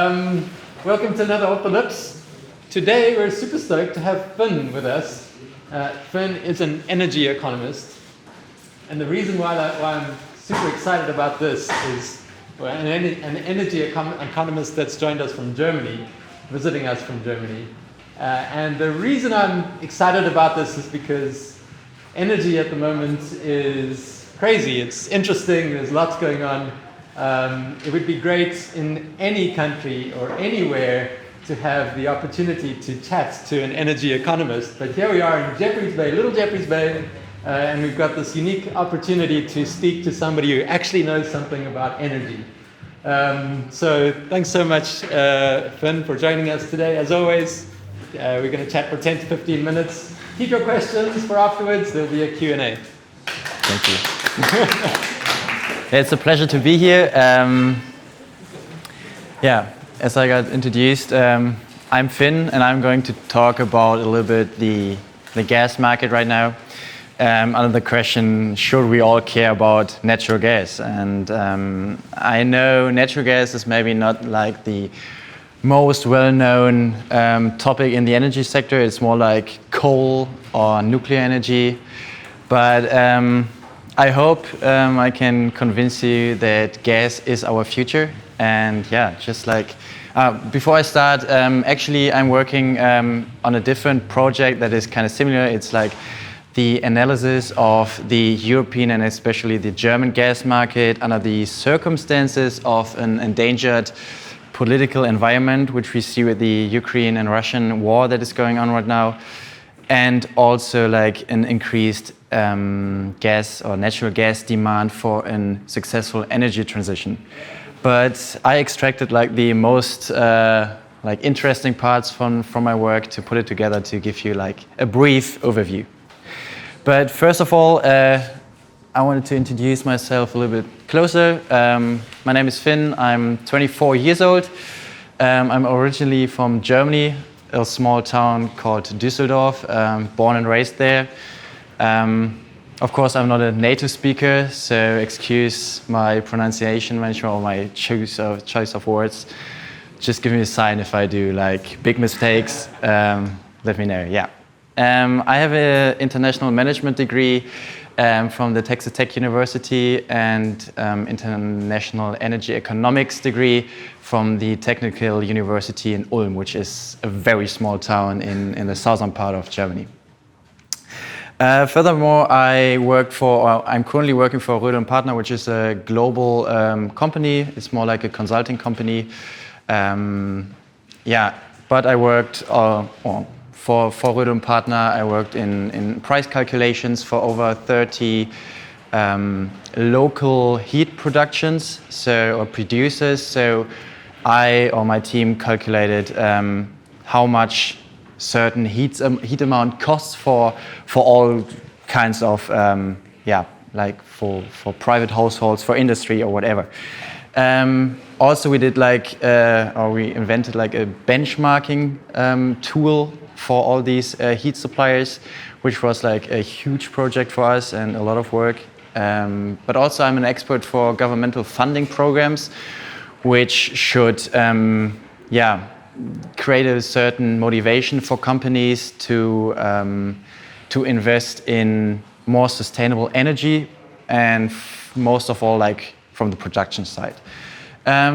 Welcome to another Off the Lips. Today we're super stoked to have Fynn with us. Fynn is an energy economist, and the reason why I'm super excited about this is an energy economist that's joined us from Germany, visiting us from Germany. And the reason I'm excited about this is because energy at the moment is crazy. It's interesting. There's lots going on. It would be great in any country or anywhere to have the opportunity to chat to an energy economist. But here we are in Jeffreys Bay, little Jeffreys Bay, and we've got this unique opportunity to speak to somebody who actually knows something about energy. So thanks so much, Fynn, for joining us today. As always, we're going to chat for 10 to 15 minutes. Keep your questions for afterwards. There'll be a Q&A. Thank you. It's a pleasure to be here. As I got introduced, I'm Fynn, and I'm going to talk about a little bit the gas market right now. Under the question, should we all care about natural gas? And I know natural gas is maybe not like the most well-known topic in the energy sector. It's more like coal or nuclear energy. But I hope I can convince you that gas is our future. And before I start, actually I'm working on a different project that is kind of similar. It's like the analysis of the European and especially the German gas market under the circumstances of an endangered political environment, which we see with the Ukraine and Russian war that is going on right now. And also like an increased gas or natural gas demand for a successful energy transition. But I extracted like the most interesting parts from my work to put it together to give you like a brief overview. But first of all, I wanted to introduce myself a little bit closer. My name is Fynn. I'm 24 years old. I'm originally from Germany, a small town called Düsseldorf, born and raised there. Of course, I'm not a native speaker, so excuse my pronunciation or my choice of words. Just give me a sign if I do like big mistakes. Let me know. Yeah. I have an international management degree from the Texas Tech University and international energy economics degree from the Technical University in Ulm, which is a very small town in the southern part of Germany. Furthermore, I'm currently working for Rödl & Partner, which is a global company. It's more like a consulting company. But I worked for Rödl & Partner. I worked in price calculations for over 30 local heat productions, or producers. So I or my team calculated how much certain heat amount costs for all kinds of for private households, for industry or whatever. Also, we did we invented like a benchmarking tool for all these heat suppliers, which was like a huge project for us and a lot of work. But also, I'm an expert for governmental funding programs, which should create a certain motivation for companies to invest in more sustainable energy, and most of all, like from the production side.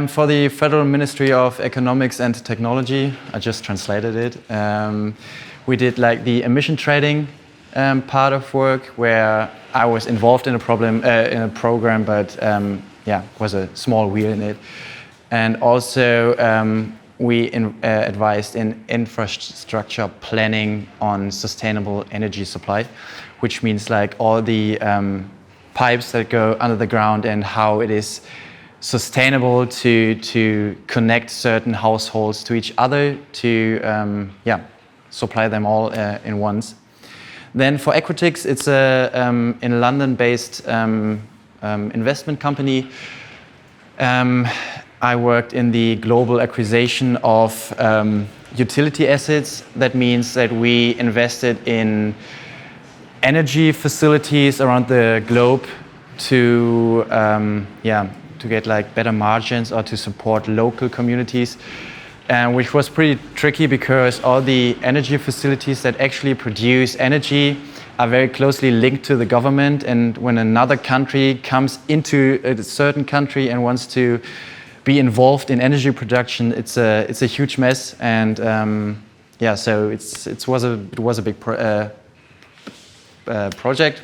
For the Federal Ministry of Economics and Technology, I just translated it. We did like the emission trading part of work, where I was involved in a program, but was a small wheel in it. And also we advised in infrastructure planning on sustainable energy supply, which means like all the pipes that go under the ground and how it is sustainable to connect certain households to each other to supply them all in once. Then for Equitix, it's a in London-based investment company. I worked in the global acquisition of utility assets. That means that we invested in energy facilities around the globe to get like better margins or to support local communities, which was pretty tricky because all the energy facilities that actually produce energy are very closely linked to the government, and when another country comes into a certain country and wants to be involved in energy production, it's a huge mess. And so it was a big project.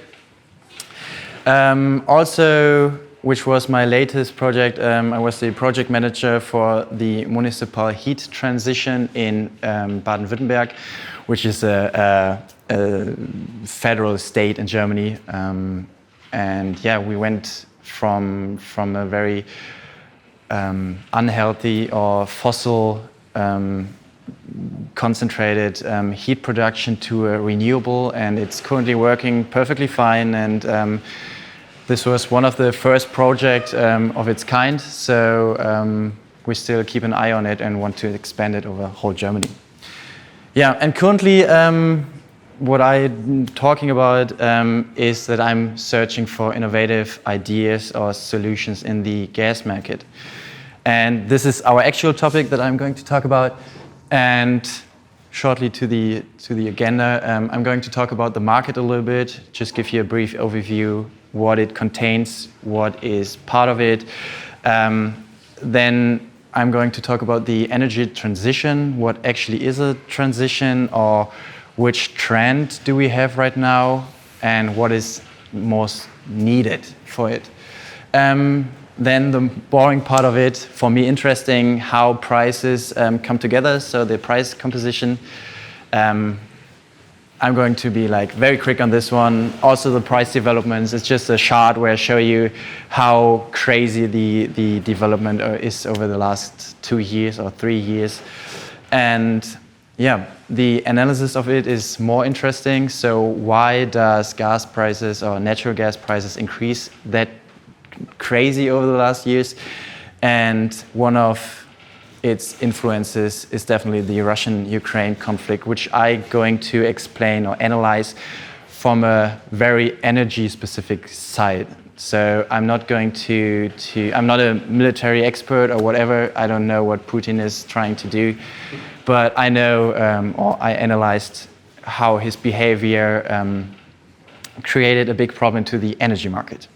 Also, which was my latest project, I was the project manager for the municipal heat transition in Baden-Württemberg, which is a federal state in Germany. And yeah, we went from a very unhealthy or fossil concentrated heat production to a renewable, and it's currently working perfectly fine. And this was one of the first projects of its kind, so we still keep an eye on it and want to expand it over whole Germany. Yeah, and currently what I'm talking about is that I'm searching for innovative ideas or solutions in the gas market. And this is our actual topic that I'm going to talk about. And shortly to the agenda, I'm going to talk about the market a little bit, just give you a brief overview, what it contains, what is part of it. Then I'm going to talk about the energy transition, what actually is a transition, or which trend do we have right now, and what is most needed for it. Then the boring part of it, for me interesting, how prices come together, so the price composition. I'm going to be like very quick on this one. Also the price developments, it's just a chart where I show you how crazy the development is over the last 2 years or 3 years. And yeah, the analysis of it is more interesting. So why does gas prices or natural gas prices increase that crazy over the last years? And one of its influences is definitely the Russian-Ukraine conflict, which I'm going to explain or analyze from a very energy-specific side. So I'm not going I'm not a military expert or whatever. I don't know what Putin is trying to do, but I know, or I analyzed how his behavior created a big problem to the energy market.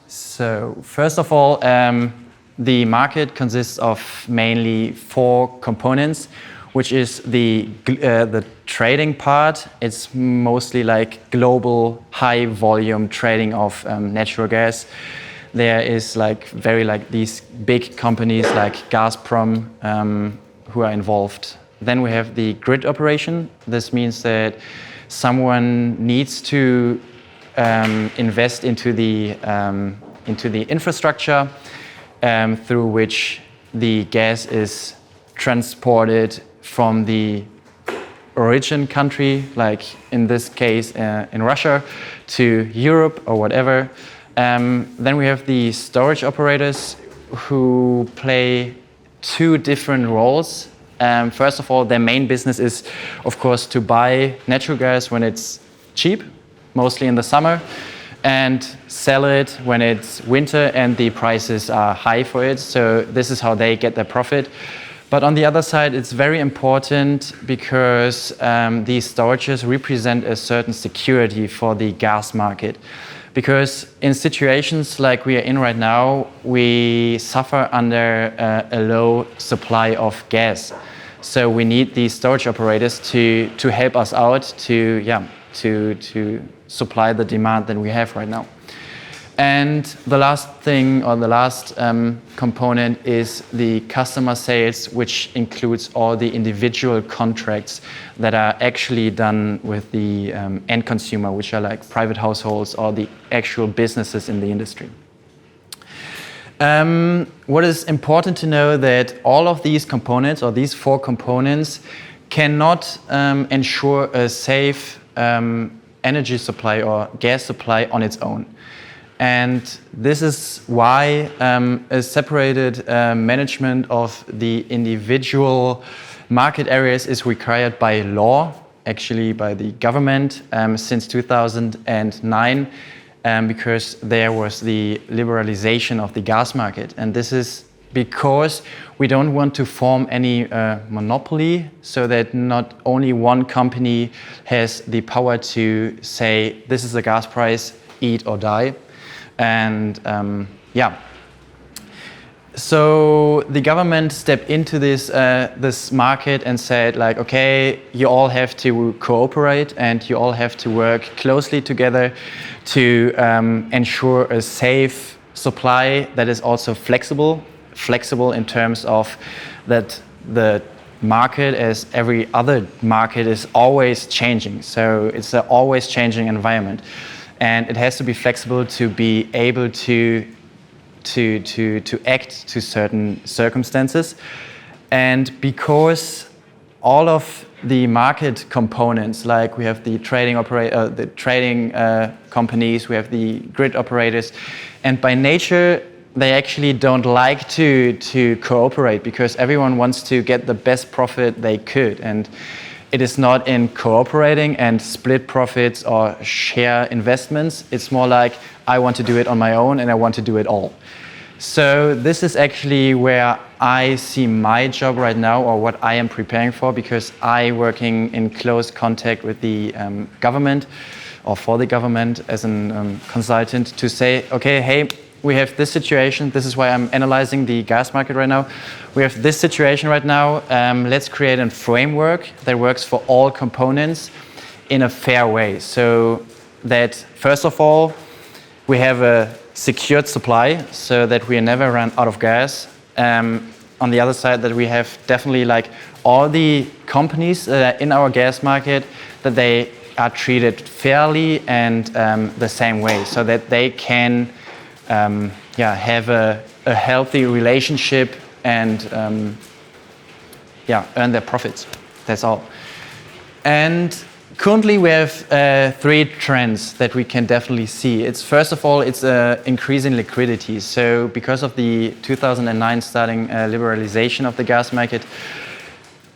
So first of all, the market consists of mainly 4 components, which is the trading part. It's mostly like global high volume trading of natural gas. There is like these big companies like Gazprom who are involved. Then we have the grid operation. This means that someone needs to invest into the infrastructure through which the gas is transported from the origin country, like in this case in Russia, to Europe or whatever. Then we have the storage operators who play 2 different roles. First of all, their main business is, of course, to buy natural gas when it's cheap, mostly in the summer, and sell it when it's winter and the prices are high for it. So this is how they get their profit. But on the other side, it's very important because these storages represent a certain security for the gas market. Because in situations like we are in right now, we suffer under a low supply of gas. So we need these storage operators to help us out to supply the demand that we have right now. And the last thing, or the last component, is the customer sales, which includes all the individual contracts that are actually done with the end consumer, which are like private households or the actual businesses in the industry. What is important to know that all of these components, or these 4 components, cannot ensure a safe energy supply or gas supply on its own. And this is why a separated management of the individual market areas is required by law, actually by the government since 2009. because there was the liberalization of the gas market. And this is because we don't want to form any monopoly, so that not only one company has the power to say, this is the gas price, eat or die. And so the government stepped into this market and said, like, okay, you all have to cooperate and you all have to work closely together to ensure a safe supply that is also flexible in terms of that the market, as every other market, is always changing. So it's an always changing environment, and it has to be flexible to be able to act to certain circumstances. And because all of the market components, like we have the trading companies, we have the grid operators, and by nature they actually don't like to cooperate, because everyone wants to get the best profit they could. And it is not in cooperating and split profits or share investments. It's more like, I want to do it on my own and I want to do it all. So this is actually where I see my job right now, or what I am preparing for, because I working in close contact with the government, or for the government as a consultant, to say, okay, hey, we have this situation. This is why I'm analyzing the gas market right now. We have this situation right now. Let's create a framework that works for all components in a fair way. So that, first of all, we have a secured supply, so that we never run out of gas. On the other side, that we have definitely, like, all the companies in our gas market, that they are treated fairly and the same way, so that they can have a healthy relationship and earn their profits. That's all. And currently we have three trends that we can definitely see. It's, first of all, it's increasing liquidity. So because of the 2009 starting liberalization of the gas market,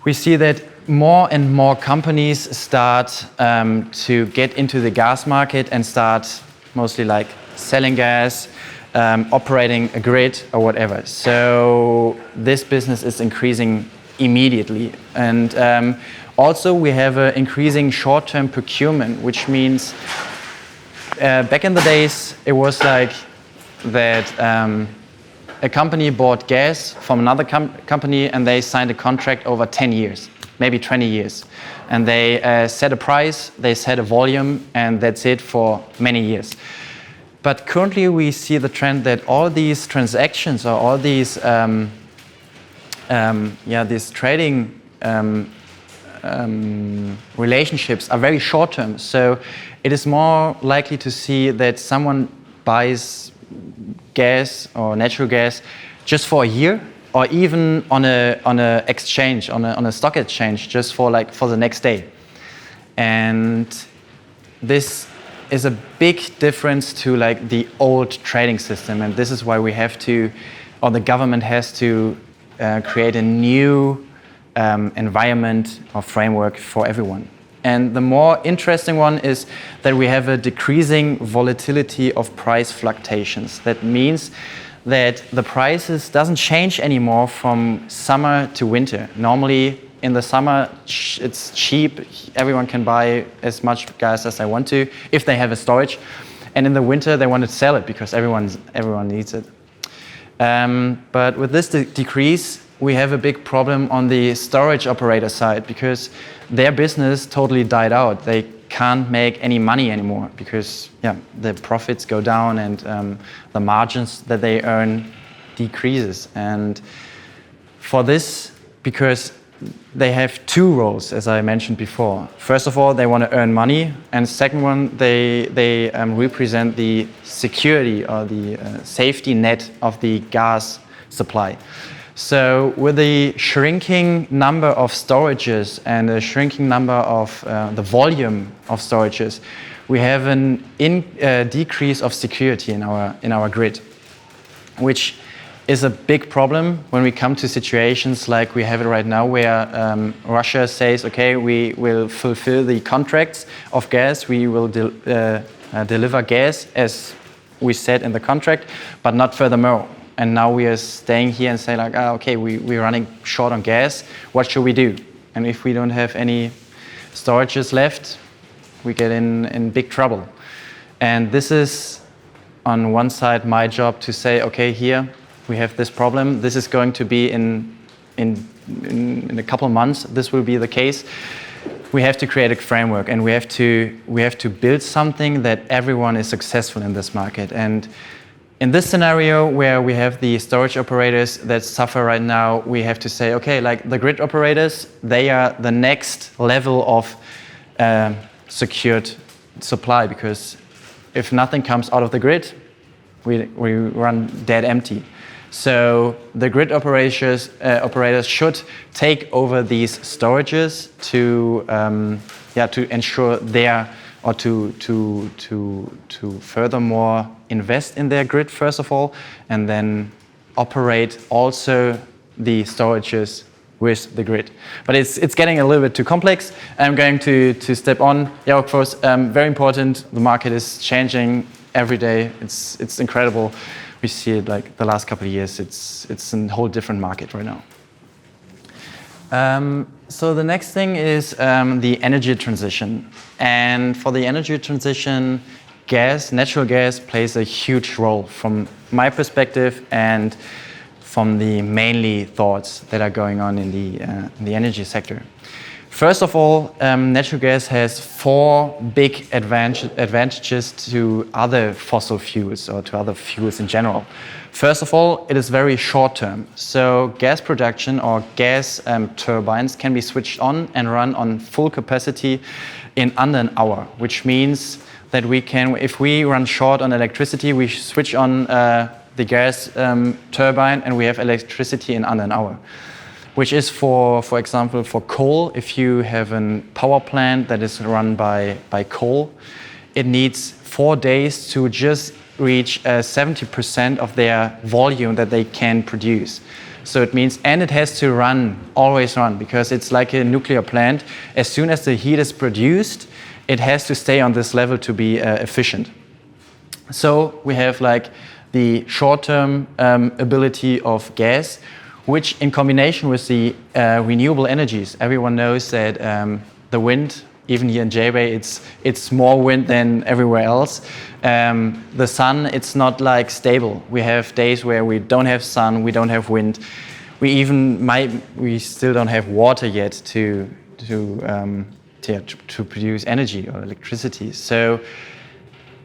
we see that more and more companies start to get into the gas market and start mostly like selling gas, operating a grid or whatever. So this business is increasing immediately. And also we have an increasing short-term procurement, which means back in the days it was like that a company bought gas from another company and they signed a contract over 10 years, maybe 20 years. And they set a price, they set a volume, and that's it for many years. But currently we see the trend that all these transactions, or all these these trading relationships are very short term. So it is more likely to see that someone buys gas or natural gas just for a year, or even on a exchange, on a stock exchange, just for the next day. And this is a big difference to like the old trading system, and this is why we have to, or the government has to create a new environment or framework for everyone. And the more interesting one is that we have a decreasing volatility of price fluctuations. That means that the prices doesn't change anymore from summer to winter. Normally in the summer it's cheap, everyone can buy as much gas as they want to if they have a storage, and in the winter they want to sell it because everyone needs it. But with this decrease, we have a big problem on the storage operator side, because their business totally died out. They can't make any money anymore because the profits go down and the margins that they earn decreases. And for this, because they have two roles, as I mentioned before. First of all, they want to earn money, and second one, they represent the security or the safety net of the gas supply. So with the shrinking number of storages and a shrinking number of the volume of storages, we have a decrease of security in our grid, which is a big problem when we come to situations like we have it right now, where Russia says, okay, we will fulfill the contracts of gas, we will deliver gas as we said in the contract, but not furthermore. And now we are staying here and say like, okay, we're running short on gas. What should we do? And if we don't have any storages left, we get in big trouble. And this is, on one side, my job to say, okay, here we have this problem. This is going to be in a couple of months. This will be the case. We have to create a framework, and we have to build something that everyone is successful in this market. And in this scenario where we have the storage operators that suffer right now, we have to say, okay, like the grid operators, they are the next level of secured supply, because if nothing comes out of the grid, we run dead empty. So the grid operators should take over these storages to ensure to furthermore invest in their grid first of all, and then operate also the storages with the grid. But it's getting a little bit too complex. I'm going to step on. Yeah, of course, very important. The market is changing every day. It's incredible. We see it like the last couple of years. It's a whole different market right now. So the next thing is the energy transition. And for the energy transition, natural gas plays a huge role from my perspective and from the mainly thoughts that are going on in the energy sector. First of all, natural gas has 4 big advantages to other fossil fuels or to other fuels in general. First of all, it is very short term. So gas production or gas turbines can be switched on and run on full capacity in under an hour, which means that we can, if we run short on electricity, we switch on the gas turbine and we have electricity in under an hour. Which is for example, for coal, if you have a power plant that is run by coal, it needs 4 days to just reach 70% of their volume that they can produce. So it means, and it has to always run, because it's like a nuclear plant. As soon as the heat is produced, it has to stay on this level to be efficient. So we have like the short-term ability of gas, which in combination with the renewable energies, everyone knows that the wind, even here in J-Bay, it's more wind than everywhere else. The sun, it's not like stable. We have days where we don't have sun, we don't have wind. We still don't have water yet to produce energy or electricity. So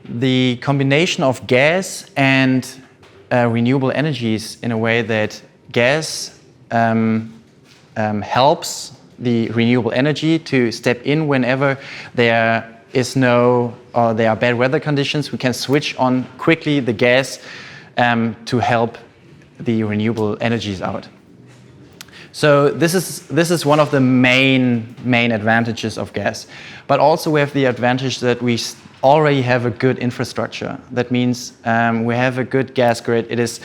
the combination of gas and renewable energies in a way that gas helps the renewable energy to step in whenever there are bad weather conditions. We can switch on quickly the gas to help the renewable energies out. So this is one of the main advantages of gas. But also we have the advantage that we already have a good infrastructure. That means we have a good gas grid. It is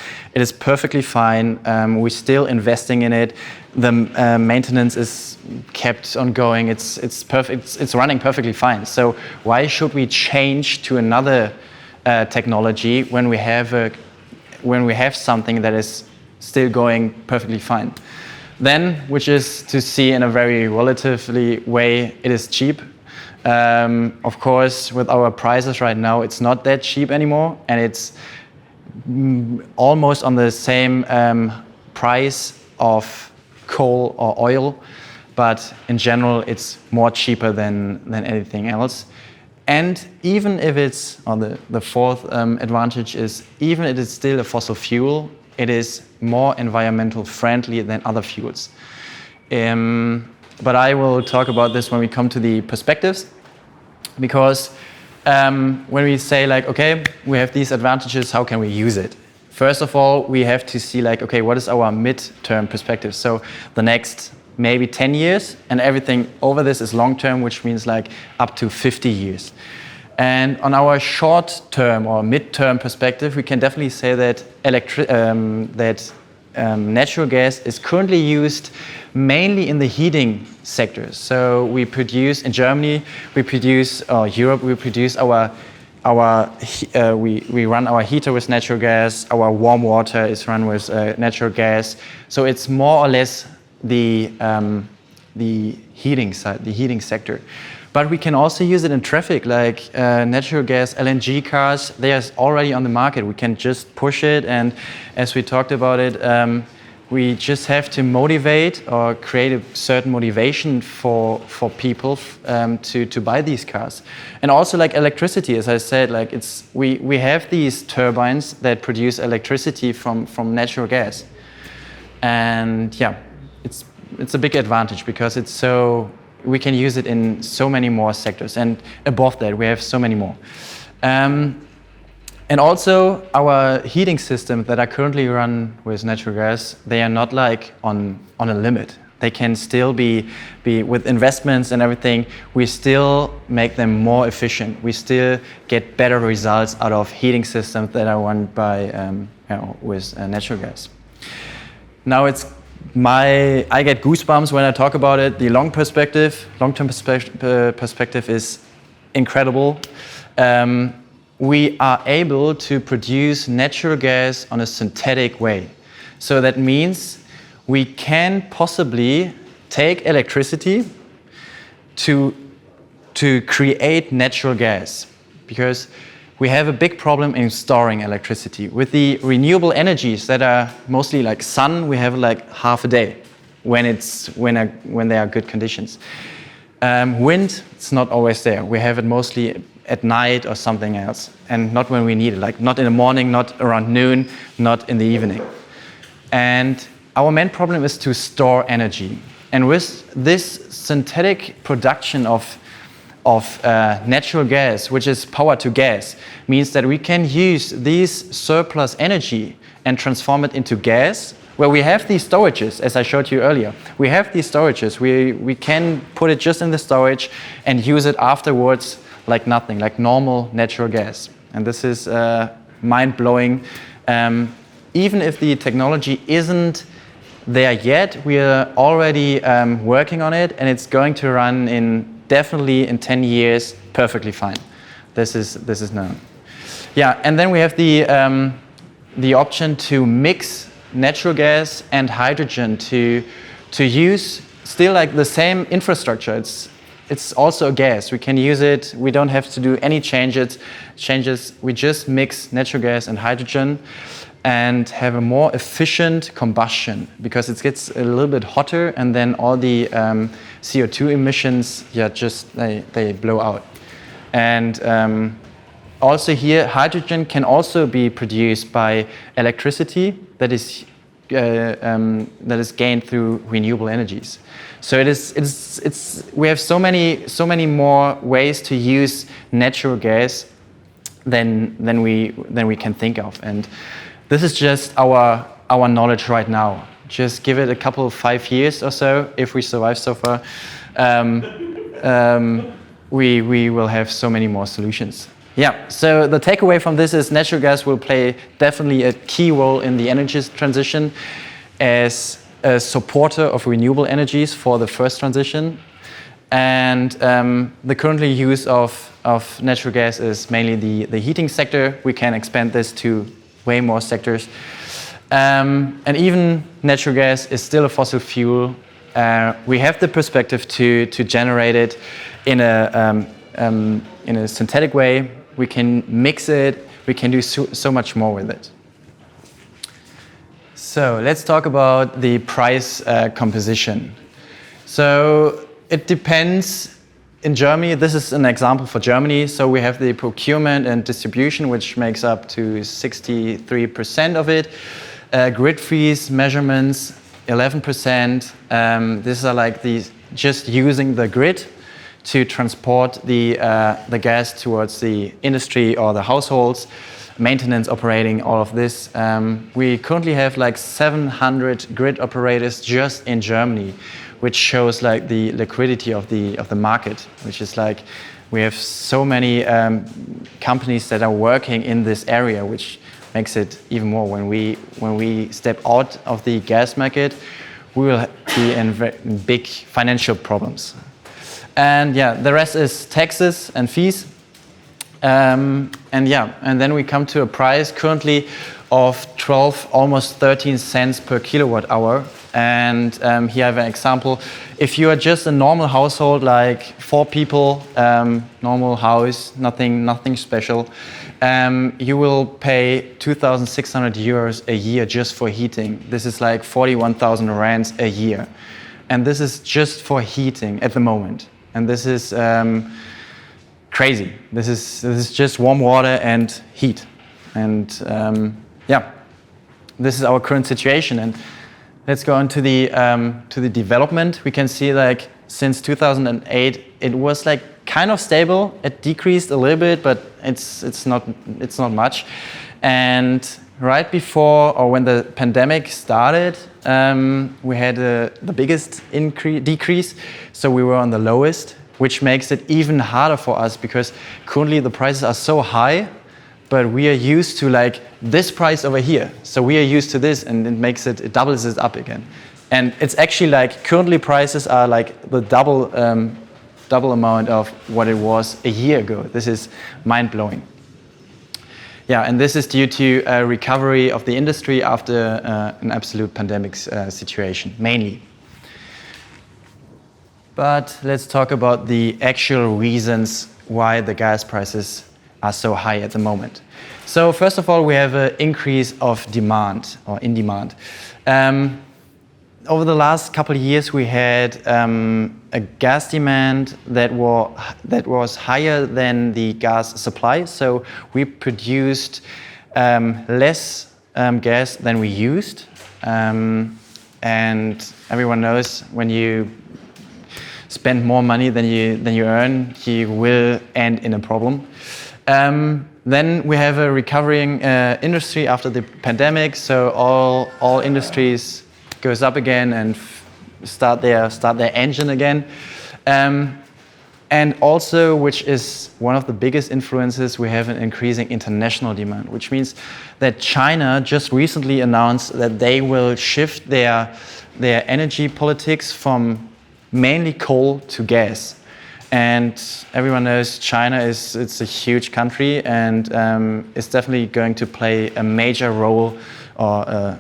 perfectly fine. We're still investing in it. The maintenance is kept ongoing. It's perfect. It's running perfectly fine. So why should we change to another technology when we have something that is still going perfectly fine? Then, which is to see in a very relatively way, it is cheap. Of course, with our prices right now, it's not that cheap anymore, and it's almost on the same price of coal or oil, but in general, it's more cheaper than anything else. And even if it's, the fourth advantage is, even if it's still a fossil fuel, it is more environmental friendly than other fuels. But I will talk about this when we come to the perspectives, because when we say like, okay, we have these advantages, how can we use it? First of all, we have to see like, okay, what is our mid-term perspective? So the next maybe 10 years, and everything over this is long-term, which means like up to 50 years. And on our short-term or mid-term perspective, we can definitely say that natural gas is currently used mainly in the heating sector. So we produce in Germany, Europe, we produce our we run our heater with natural gas. Our warm water is run with natural gas. So it's more or less the heating side, the heating sector. But we can also use it in traffic, like natural gas LNG cars. They are already on the market. We can just push it, and as we talked about it, we just have to motivate or create a certain motivation for people to buy these cars. And also like electricity, as I said, like we have these turbines that produce electricity from natural gas. And yeah, it's a big advantage because we can use it in so many more sectors, and above that we have so many more. And also our heating systems that are currently run with natural gas, they are not like on a limit. They can still be with investments and everything, we still make them more efficient. We still get better results out of heating systems that are run by with natural gas. Now I get goosebumps when I talk about it. The long-term perspective is incredible. We are able to produce natural gas on a synthetic way. So that means we can possibly take electricity to create natural gas, because we have a big problem in storing electricity. With the renewable energies that are mostly like sun, we have like half a day when there are good conditions. Wind, it's not always there. We have it mostly at night or something else, and not when we need it, like not in the morning, not around noon, not in the evening. And our main problem is to store energy. And with this synthetic production of natural gas, which is power to gas, means that we can use this surplus energy and transform it into gas, where we have these storages, as I showed you earlier. We have these storages. We can put it just in the storage and use it afterwards like nothing, like normal natural gas. And this is mind-blowing. Even if the technology isn't there yet, we are already working on it, and it's going to run definitely in 10 years perfectly fine. This is known. Yeah, and then we have the option to mix natural gas and hydrogen to use still like the same infrastructure. It's also a gas. We can use it. We don't have to do any changes. We just mix natural gas and hydrogen and have a more efficient combustion, because it gets a little bit hotter, and then all the CO2 emissions, they blow out. And also here, hydrogen can also be produced by electricity that is gained through renewable energies. So we have so many more ways to use natural gas than we can think of. And this is just our knowledge right now. Just give it a couple of 5 years or so, if we survive so far, we will have so many more solutions. Yeah, so the takeaway from this is natural gas will play definitely a key role in the energy transition as a supporter of renewable energies for the first transition. And the currently use of natural gas is mainly the heating sector. We can expand this to way more sectors. And even natural gas is still a fossil fuel. We have the perspective to generate it in a synthetic way. We can mix it. We can do so much more with it. So let's talk about the price composition. So it depends. In Germany, this is an example for Germany. So we have the procurement and distribution, which makes up to 63% of it. Grid fees, measurements, 11%. These are like just using the grid to transport the gas towards the industry or the households, maintenance, operating, all of this. We currently have like 700 grid operators just in Germany, which shows like the liquidity of the market, which is like we have so many companies that are working in this area, which makes it even more. When we step out of the gas market, we will be in big financial problems. And yeah, the rest is taxes and fees. And then we come to a price currently of 12, almost 13 cents per kilowatt hour. And here I have an example. If you are just a normal household, like 4 people, normal house, nothing special, you will pay 2,600 euros a year just for heating. This is like 41,000 rands a year. And this is just for heating at the moment. And this is crazy. This is just warm water and heat. And this is our current situation. And let's go on to the development. We can see like since 2008, it was like kind of stable. It decreased a little bit, but it's not much. And right before or when the pandemic started, we had the biggest decrease. So we were on the lowest, which makes it even harder for us because currently the prices are so high, but we are used to like this price over here. So we are used to this, and it doubles it up again. And it's actually like currently prices are like the double amount of what it was a year ago. This is mind blowing. Yeah, and this is due to a recovery of the industry after an absolute pandemic situation, mainly. But let's talk about the actual reasons why the gas prices are so high at the moment. So first of all, we have an increase of demand or in demand. Over the last couple of years, we had a gas demand that was higher than the gas supply. So we produced less gas than we used. And everyone knows when you spend more money than you earn, you will end in a problem. Then we have a recovering industry after the pandemic. So all industries goes up again and start their engine again. And also, which is one of the biggest influences, we have an increasing international demand, which means that China just recently announced that they will shift their energy politics from mainly coal to gas. And everyone knows China it's a huge country, and it's definitely going to play a major role, or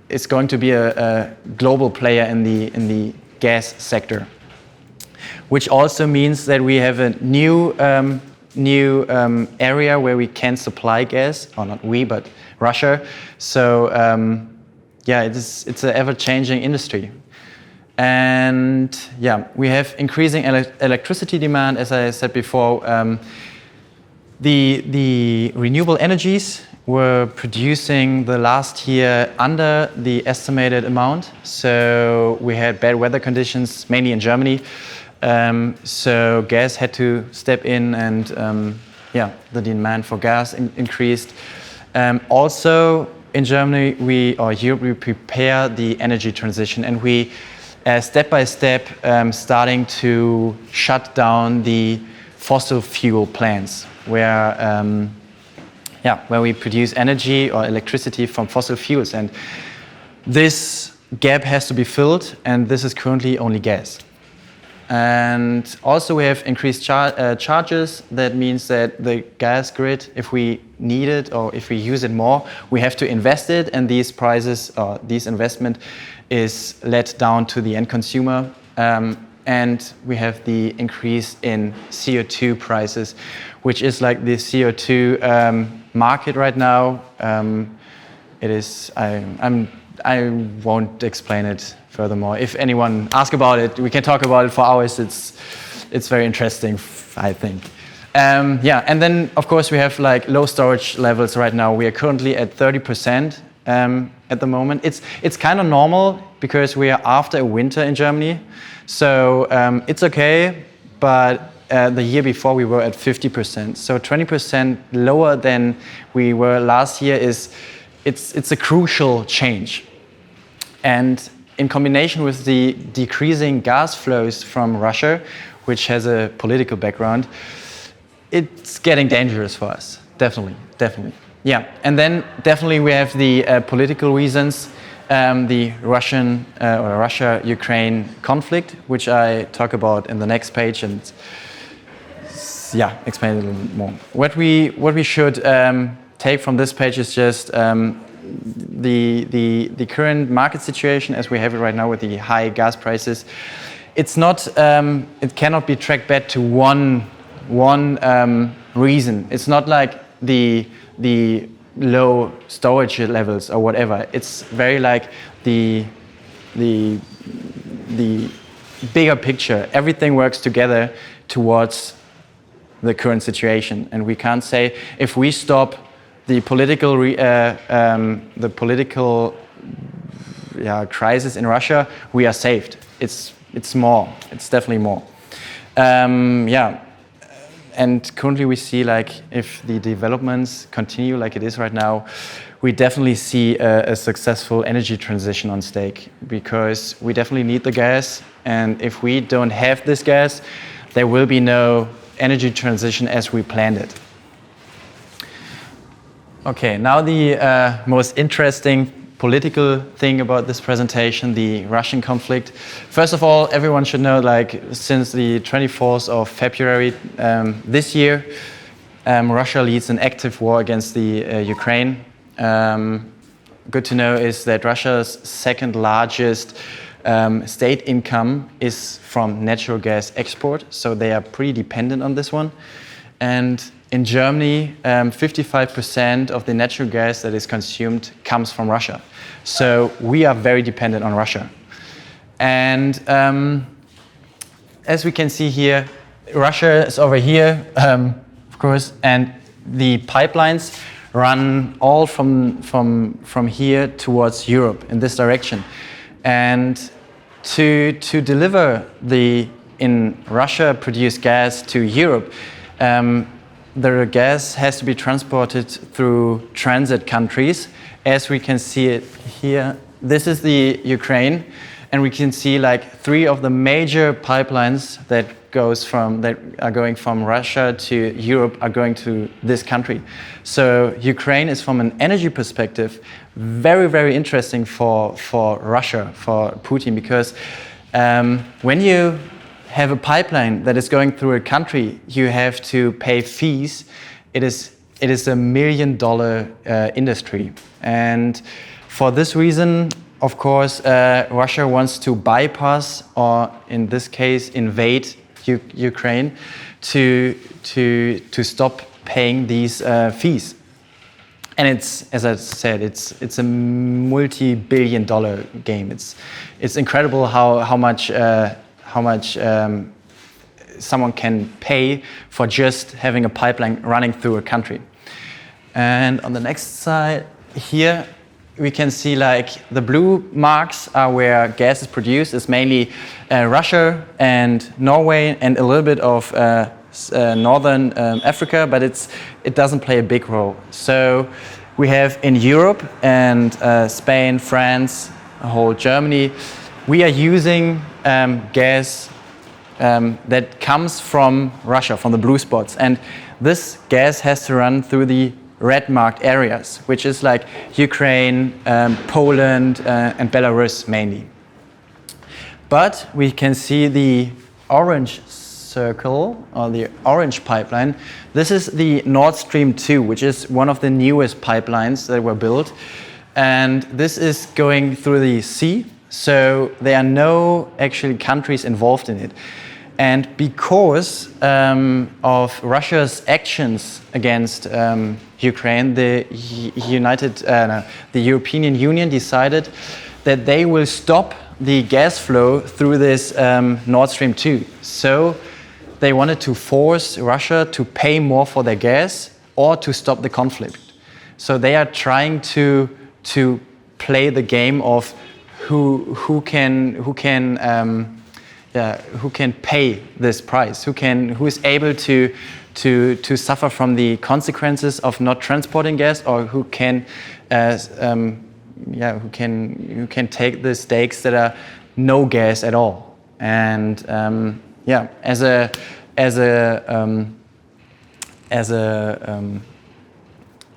it's going to be a global player in the gas sector. Which also means that we have a new area where we can supply gas, or not we, but Russia. So it's an ever-changing industry. And we have increasing electricity demand, as I said before. The renewable energies were producing the last year under the estimated amount. So we had bad weather conditions, mainly in Germany. So gas had to step in, and the demand for gas increased. Also in Germany, Europe, we prepare the energy transition, and we step by step starting to shut down the fossil fuel plants where we produce energy or electricity from fossil fuels. And this gap has to be filled, and this is currently only gas. And also we have increased charges. That means that the gas grid, if we need it or if we use it more, we have to invest it, and these prices, this investment is let down to the end consumer. And we have the increase in CO2 prices, which is like the CO2 market right now. It is, I won't explain it furthermore. If anyone asks about it, we can talk about it for hours. It's very interesting, I think. And then of course we have like low storage levels right now. We are currently at 30% at the moment. It's kind of normal because we are after a winter in Germany, so it's okay. But the year before we were at 50%, so 20% lower than we were last year. It's a crucial change. And in combination with the decreasing gas flows from Russia, which has a political background, it's getting dangerous for us. Definitely. Yeah, and then definitely we have the political reasons, the Russia-Ukraine conflict, which I talk about in the next page. And explain it a little bit more. What we should take from this page is just the current market situation as we have it right now with the high gas prices. It's not it cannot be tracked back to one reason. It's not like the low storage levels or whatever. It's very like the bigger picture. Everything works together towards the current situation, and we can't say if we stop the political crisis in Russia, we are saved. It's more. It's definitely more. And currently we see like if the developments continue like it is right now, we definitely see a successful energy transition on stake, because we definitely need the gas, and if we don't have this gas, there will be no energy transition as we planned it. Okay, now the most interesting political thing about this presentation, the Russian conflict. First of all, everyone should know, like, since the 24th of February this year, Russia leads an active war against the Ukraine. Good to know is that Russia's second largest state income is from natural gas export, so they are pretty dependent on this one. And in Germany, 55% of the natural gas that is consumed comes from Russia. So we are very dependent on Russia. And as we can see here, Russia is over here, of course, and the pipelines run all from here towards Europe in this direction. And to deliver the in Russia produced gas to Europe, the gas has to be transported through transit countries. As we can see it here, this is the Ukraine, and we can see like 3 of the major pipelines that are going from Russia to Europe are going to this country. So Ukraine is, from an energy perspective, very, very interesting for Russia, for Putin, because when you have a pipeline that is going through a country, you have to pay fees. It is a $1 million industry. And for this reason, of course, Russia wants to bypass, or in this case, invade Ukraine to stop paying these fees. And it's, as I said, it's a multi-billion-dollar game. It's incredible how much someone can pay for just having a pipeline running through a country. And on the next slide here, we can see like the blue marks are where gas is produced. It's mainly Russia and Norway and a little bit of northern Africa, but it doesn't play a big role. So we have in Europe and Spain, France, whole Germany, we are using gas that comes from Russia, from the blue spots. And this gas has to run through the red marked areas, which is like Ukraine, Poland, and Belarus mainly. But we can see the orange circle, or the orange pipeline. This is the Nord Stream 2, which is one of the newest pipelines that were built. And this is going through the sea, so there are no actually countries involved in it. And because of Russia's actions against Ukraine, the European Union decided that they will stop the gas flow through this Nord Stream 2. So they wanted to force Russia to pay more for their gas or to stop the conflict. So they are trying to play the game of who can pay this price, who is able to suffer from the consequences of not transporting gas, or who can take the stakes that are no gas at all. And as a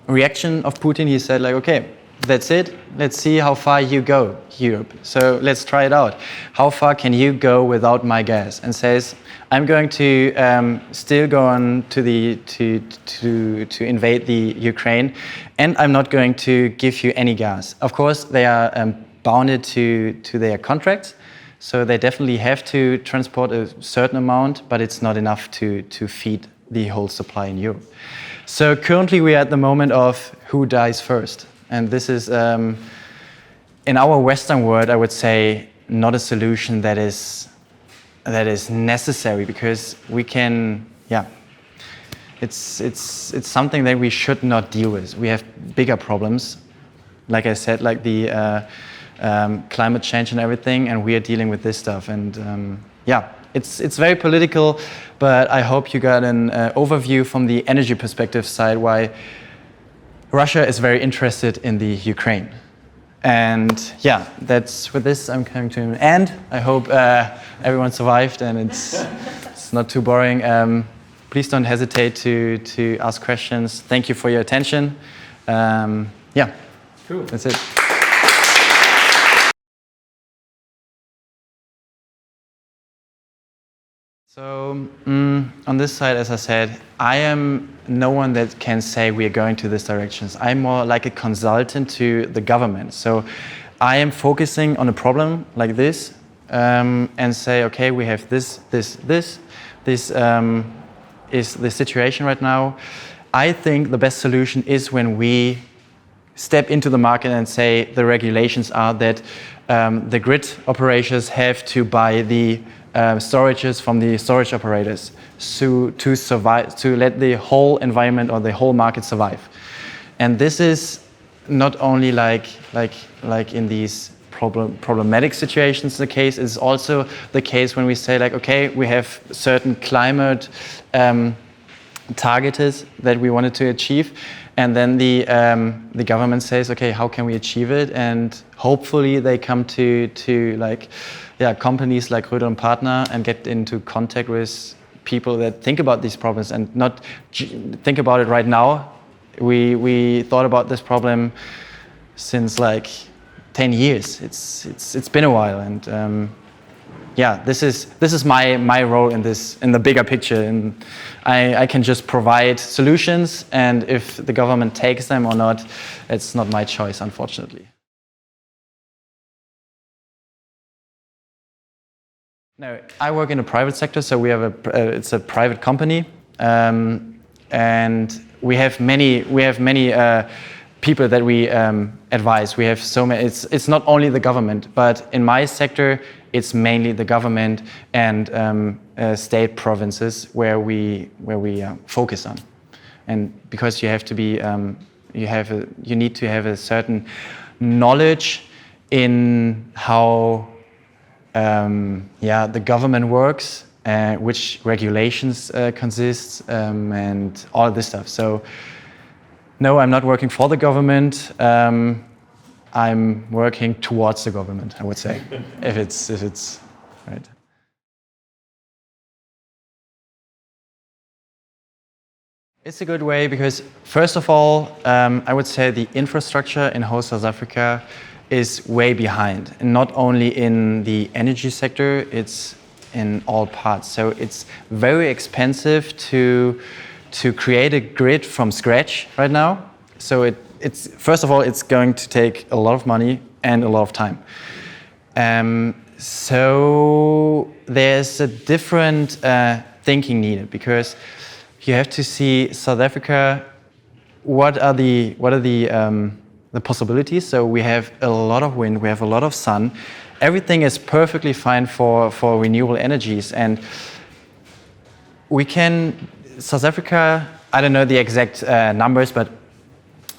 reaction of Putin, he said like, okay, that's it. Let's see how far you go, Europe. So let's try it out. How far can you go without my gas? And says, I'm going to still go on to invade the Ukraine, and I'm not going to give you any gas. Of course, they are bounded to their contracts, so they definitely have to transport a certain amount, but it's not enough to feed the whole supply in Europe. So currently we are at the moment of who dies first. And this is, in our Western world, I would say, not a solution that is necessary, because we can, it's something that we should not deal with. We have bigger problems, like I said, like the climate change and everything, and we are dealing with this stuff. And it's very political, but I hope you got an overview from the energy perspective side why Russia is very interested in the Ukraine. And that's with this I'm coming to an end. I hope everyone survived and it's not too boring. Please don't hesitate to ask questions. Thank you for your attention. Cool. That's it. So on this side, as I said, I am no one that can say we are going to this direction. I'm more like a consultant to the government. So I am focusing on a problem like this and say, okay, we have this is the situation right now. I think the best solution is when we step into the market and say the regulations are that the grid operators have to buy the storages from the storage operators to survive, to let the whole environment or the whole market survive. And this is not only like in these problematic situations the case, it's also the case when we say like, okay, we have certain climate targets that we wanted to achieve, and then the government says, okay, how can we achieve it? And hopefully they come to companies like Röder and Partner and get into contact with people that think about these problems and not think about it right now. We thought about this problem since like 10 years. It's been a while, and this is my role in the bigger picture, and I can just provide solutions, and if the government takes them or not, it's not my choice, unfortunately. No, I work in the private sector, so we have it's a private company, and we have many people that we advise. We have so many. It's not only the government, but in my sector, it's mainly the government and state provinces where we focus on. And because you have to be, you need to have a certain knowledge in how the government works, which regulations consists, and all this stuff. So, no, I'm not working for the government. I'm working towards the government, I would say, if it's right. It's a good way because, first of all, I would say the infrastructure in whole South Africa is way behind, and not only in the energy sector, it's in all parts. So it's very expensive to create a grid from scratch right now. So it's first of all, it's going to take a lot of money and a lot of time. So there's a different thinking needed, because you have to see South Africa. What are the possibilities? So we have a lot of wind, we have a lot of sun. Everything is perfectly fine for renewable energies, and we can. South Africa, I don't know the exact numbers, but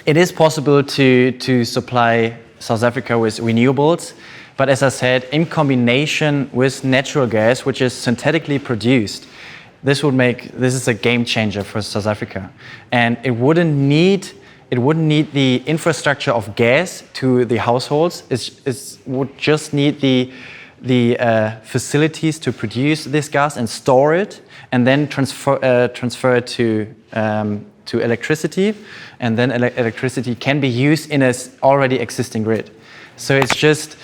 it is possible to supply South Africa with renewables. But as I said, in combination with natural gas, which is synthetically produced, this is a game changer for South Africa. And it wouldn't need the infrastructure of gas to the households. It would just need the facilities to produce this gas and store it, and then transfer it to electricity, and then electricity can be used in an already existing grid. So it's just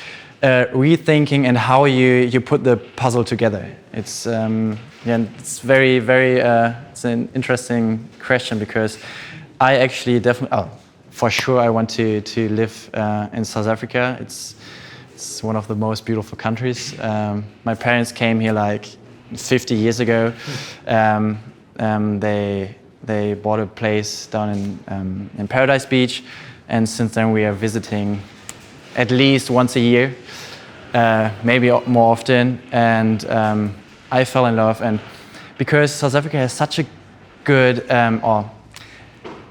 rethinking and how you put the puzzle together. It's it's very it's an interesting question, because I actually definitely for sure I want to live in South Africa. It's one of the most beautiful countries. My parents came here like 50 years ago. They bought a place down in Paradise Beach, and since then we are visiting at least once a year, maybe more often. And I fell in love, and because South Africa has such a good,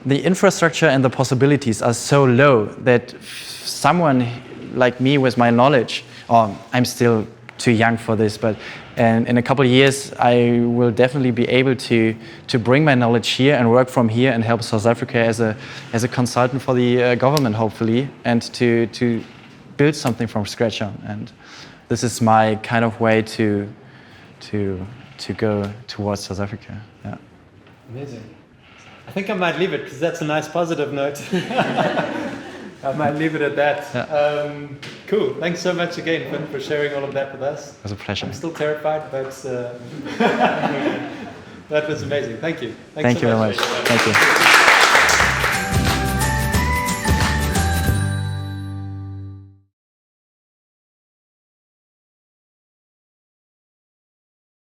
the infrastructure and the possibilities are so low that someone like me with my knowledge, I'm still too young for this, but in a couple of years I will definitely be able to bring my knowledge here and work from here and help South Africa as a consultant for the government, hopefully, and to build something from scratch on. And this is my kind of way to go towards South Africa. Yeah. Amazing. I think I might leave it, because that's a nice positive note. I might leave it at that. Yeah. Cool. Thanks so much again, Fynn, for sharing all of that with us. It was a pleasure. I'm still terrified, but that was amazing. Thank you. Thanks Thank so you very much. Thank you.